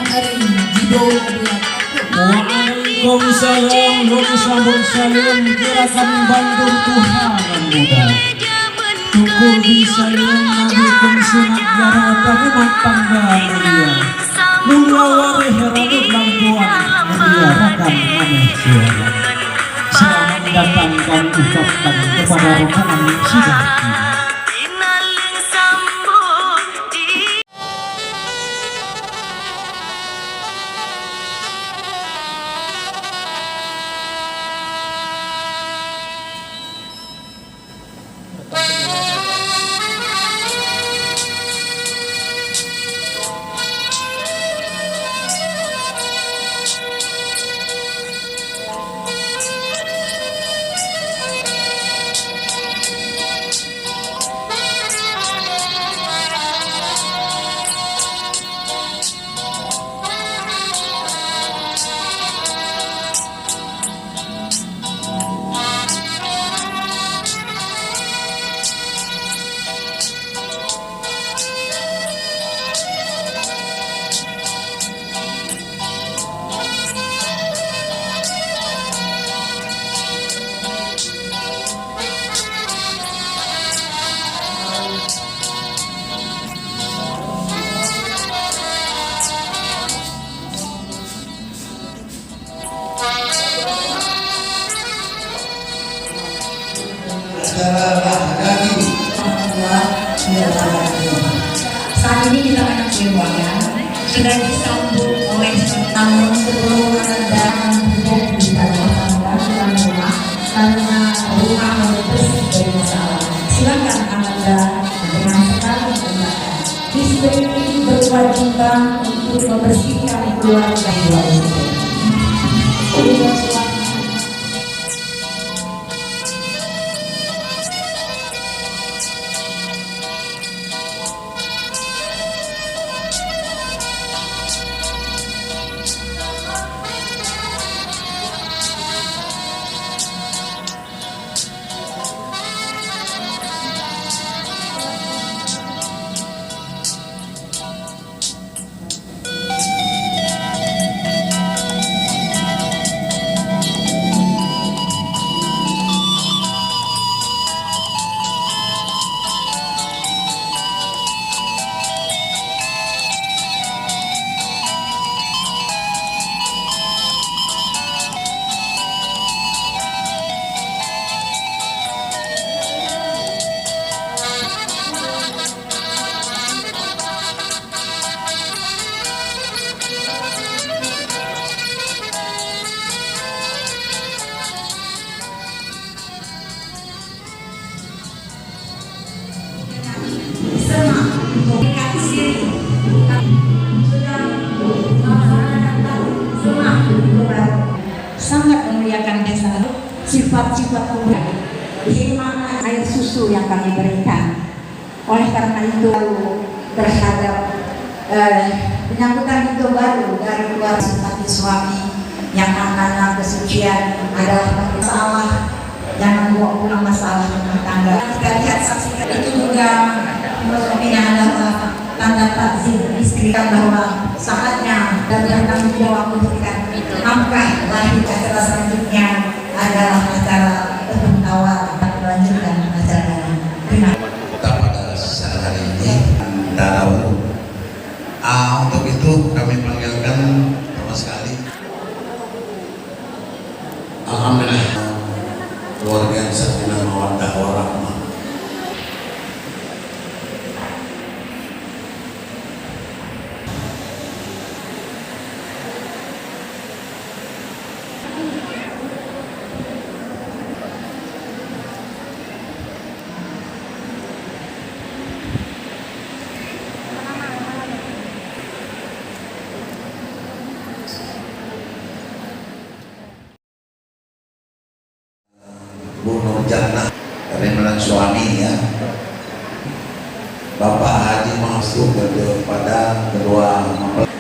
Aring Jido. Waalaikumsalam, sambut salam, gerakan Bandung Tuhan muda. Syukur disalam nabikum sunat garata rumah tangga mulia. Mulia warih heranut lampuan mulia makan manusia. Selamat datang kami ucapkan kepada rombongan yang sudah tiba. Saat ini kita akan keluarga sudah disambut oleh tamu sebelum dan di dalam tangga sudah rumah karena rumah bersih dari masalah. Silakan Anda dengan sekali menggunakan. Istri berkewajiban untuk membersihkan keluarga istri. Sangat memuliakan desa, sifat-sifat budaya, di mana air susu yang kami berikan. Oleh karena itu terhadap penyambutan itu baru dari keluarga seperti suami yang akan kesucian adalah masalah, jangan bawa pulang masalah rumah tangga. Kita lihat saksikan itu juga ini adalah tanda takzim istri bahwa saatnya dan bertanggung jawab memberikan nafkah lahir. Acara selanjutnya adalah acara tawar dan melanjutkan acara kita pada siang hari ini Darawuh. Untuk itu kami panggilkan pertama sekali alhamdulillah keluarga yang sakinah mawaddah warahmah. Bu Nur Jannah dari menang suami ya, Bapak Haji Mahsud kepada kedua mempelai.